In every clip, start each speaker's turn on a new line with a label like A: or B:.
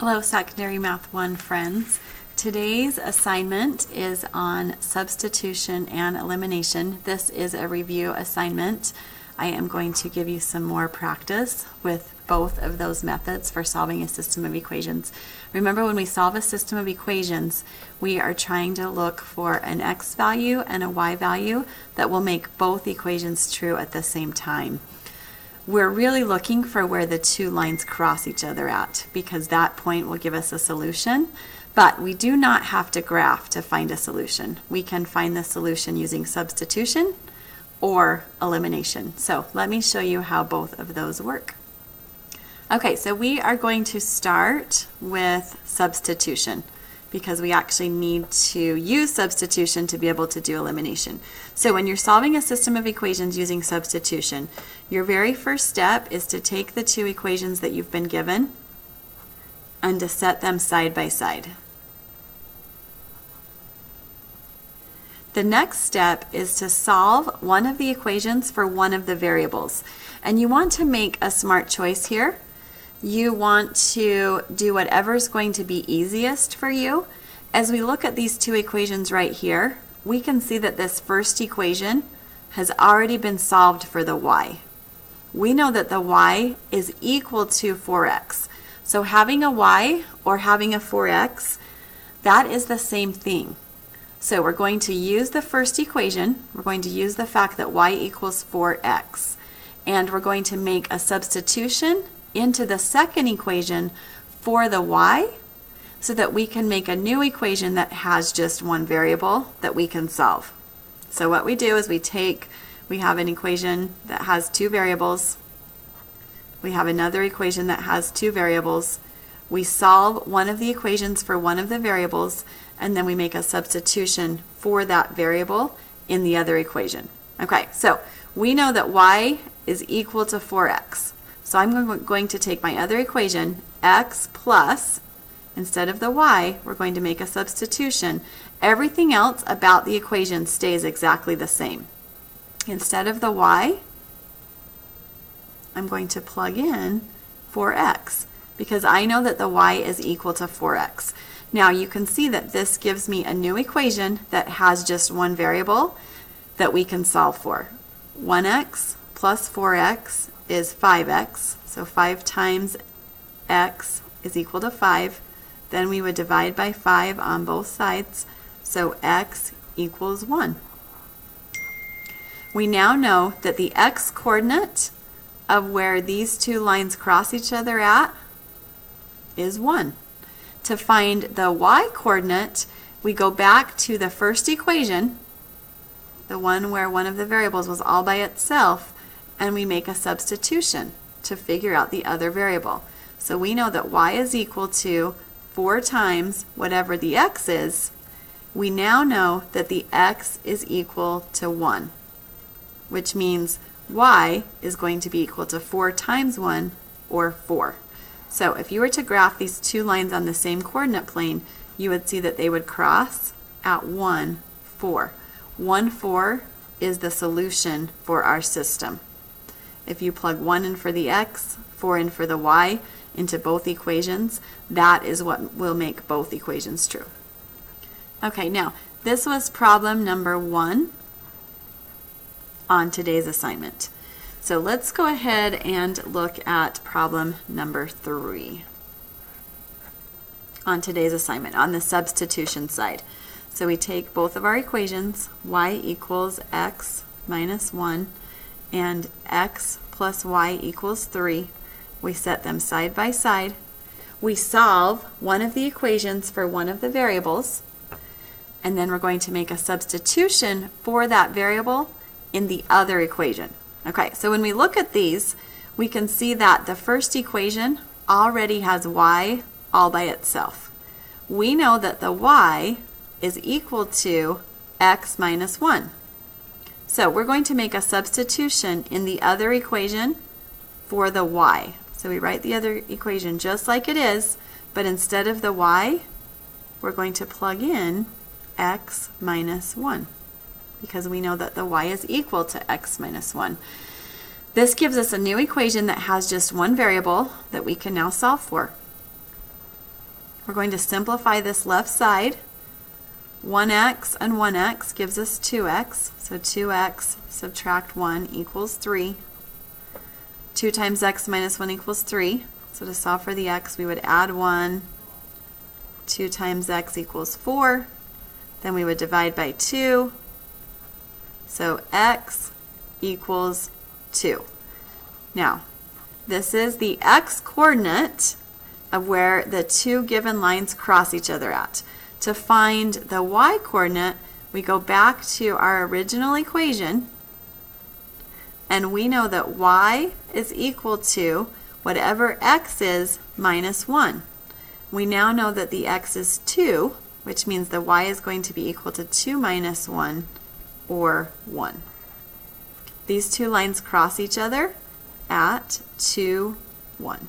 A: Hello, Secondary Math 1 friends. Today's assignment is on substitution and elimination. This is a review assignment. I am going to give you some more practice with both of those methods for solving a system of equations. Remember, when we solve a system of equations, we are trying to look for an x value and a y value that will make both equations true at the same time. We're really looking for where the two lines cross each other at, because that point will give us a solution. But we do not have to graph to find a solution. We can find the solution using substitution or elimination. So let me show you how both of those work. Okay, so we are going to start with substitution, because we actually need to use substitution to be able to do elimination. So when you're solving a system of equations using substitution, your very first step is to take the two equations that you've been given and to set them side by side. The next step is to solve one of the equations for one of the variables. And you want to make a smart choice here. You want to do whatever is going to be easiest for you. As we look at these two equations right here, we can see that this first equation has already been solved for the y. We know that the y is equal to 4x. So having a y or having a 4x, that is the same thing. So we're going to use the first equation. We're going to use the fact that y equals 4x. And we're going to make a substitution into the second equation for the y, so that we can make a new equation that has just one variable that we can solve. So what we do is we have an equation that has two variables. We have another equation that has two variables. We solve one of the equations for one of the variables, and then we make a substitution for that variable in the other equation. Okay, so we know that y is equal to 4x. So I'm going to take my other equation, x plus, instead of the y, we're going to make a substitution. Everything else about the equation stays exactly the same. Instead of the y, I'm going to plug in 4x, because I know that the y is equal to 4x. Now you can see that this gives me a new equation that has just one variable that we can solve for. 1x plus 4x is 5x, so 5 times x is equal to 5. Then we would divide by 5 on both sides, so x equals 1. We now know that the x coordinate of where these two lines cross each other at is 1. To find the y coordinate, we go back to the first equation, the one where one of the variables was all by itself, and we make a substitution to figure out the other variable. So we know that y is equal to 4 times whatever the x is. We now know that the x is equal to 1, which means y is going to be equal to 4 times 1, or 4. So if you were to graph these two lines on the same coordinate plane, you would see that they would cross at 1, 4. 1, 4 is the solution for our system. If you plug 1 in for the x, 4 in for the y into both equations, that is what will make both equations true. Okay, now this was problem number 1 on today's assignment. So let's go ahead and look at problem number 3 on today's assignment on the substitution side. So we take both of our equations, y equals x minus 1 and x plus y equals 3. We set them side by side. We solve one of the equations for one of the variables, and then we're going to make a substitution for that variable in the other equation. Okay, so when we look at these, we can see that the first equation already has y all by itself. We know that the y is equal to x minus 1. So we're going to make a substitution in the other equation for the y. So we write the other equation just like it is, but instead of the y, we're going to plug in x minus 1, because we know that the y is equal to x minus 1. This gives us a new equation that has just one variable that we can now solve for. We're going to simplify this left side. 1x and 1x gives us 2x. So 2x subtract 1 equals 3. 2 times x minus 1 equals 3. So to solve for the x, we would add 1. 2 times x equals 4. Then we would divide by 2. So x equals 2. Now, this is the x-coordinate of where the two given lines cross each other at. To find the y-coordinate, we go back to our original equation, and we know that y is equal to whatever x is minus 1. We now know that the x is 2, which means the y is going to be equal to 2 minus 1, or 1. These two lines cross each other at 2, 1.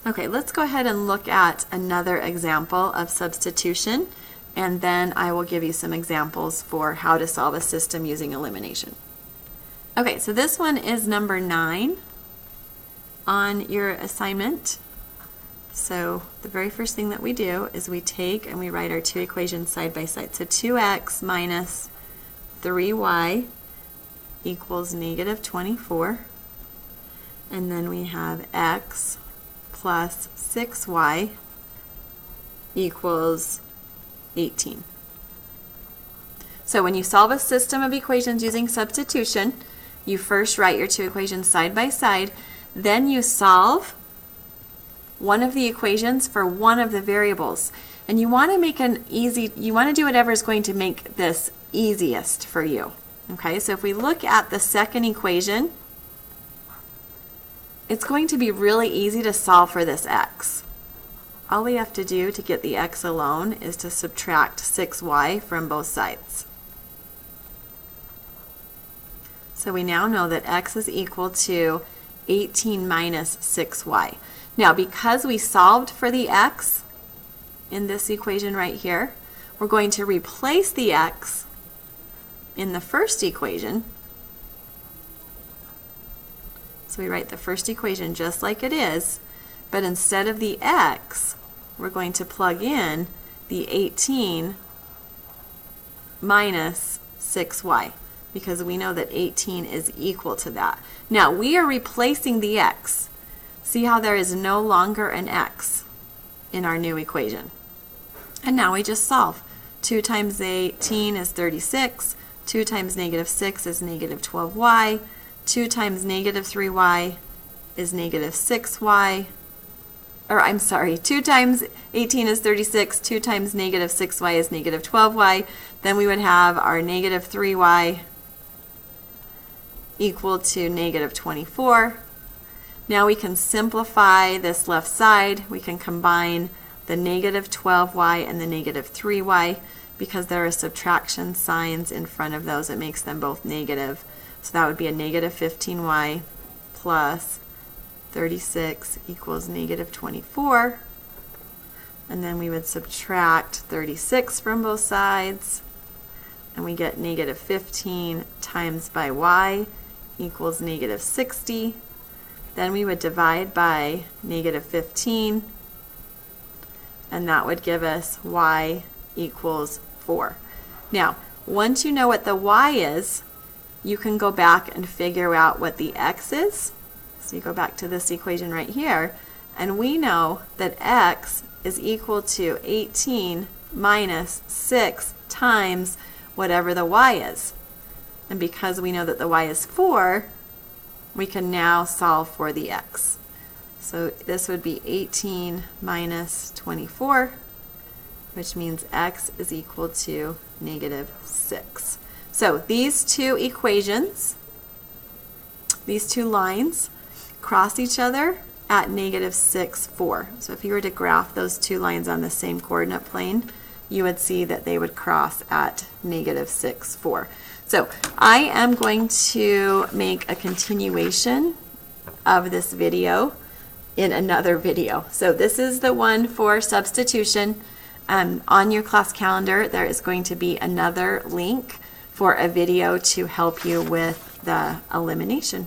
A: Okay, let's go ahead and look at another example of substitution, and then I will give you some examples for how to solve a system using elimination. Okay, so this one is number 9 on your assignment. So the very first thing that we do is we take and we write our two equations side by side. So 2x minus 3y equals negative 24. And then we have x plus 6y equals 18. So when you solve a system of equations using substitution, you first write your two equations side by side, then you solve one of the equations for one of the variables. And you want to make you want to do whatever is going to make this easiest for you. Okay, so if we look at the second equation, it's going to be really easy to solve for this x. All we have to do to get the x alone is to subtract 6y from both sides. So we now know that x is equal to 18 minus 6y. Now, because we solved for the x in this equation right here, we're going to replace the x in the first equation. So we write the first equation just like it is, but instead of the x, we're going to plug in the 18 minus 6y, because we know that 18 is equal to that. Now, we are replacing the x. See how there is no longer an x in our new equation. And now we just solve. 2 times 18 is 36. 2 times negative 6 is negative 12y. 2 times negative 3y is negative 6y. Or I'm sorry, 2 times 18 is 36. 2 times negative 6y is negative 12y. Then we would have our negative 3y equal to negative 24. Now we can simplify this left side. We can combine the negative 12y and the negative 3y. Because there are subtraction signs in front of those, it makes them both negative. So that would be a negative 15y plus 36 equals negative 24. And then we would subtract 36 from both sides. And we get negative 15 times by y equals negative 60. Then we would divide by negative 15. And that would give us y equals 4. Now, once you know what the y is, you can go back and figure out what the x is. So you go back to this equation right here, and we know that x is equal to 18 minus 6 times whatever the y is. And because we know that the y is 4, we can now solve for the x. So this would be 18 minus 24, which means x is equal to negative 6. So these two equations, these two lines, cross each other at negative 6, 4. So if you were to graph those two lines on the same coordinate plane, you would see that they would cross at negative 6, 4. So I am going to make a continuation of this video in another video. So this is the one for substitution. On your class calendar, there is going to be another link for a video to help you with the elimination.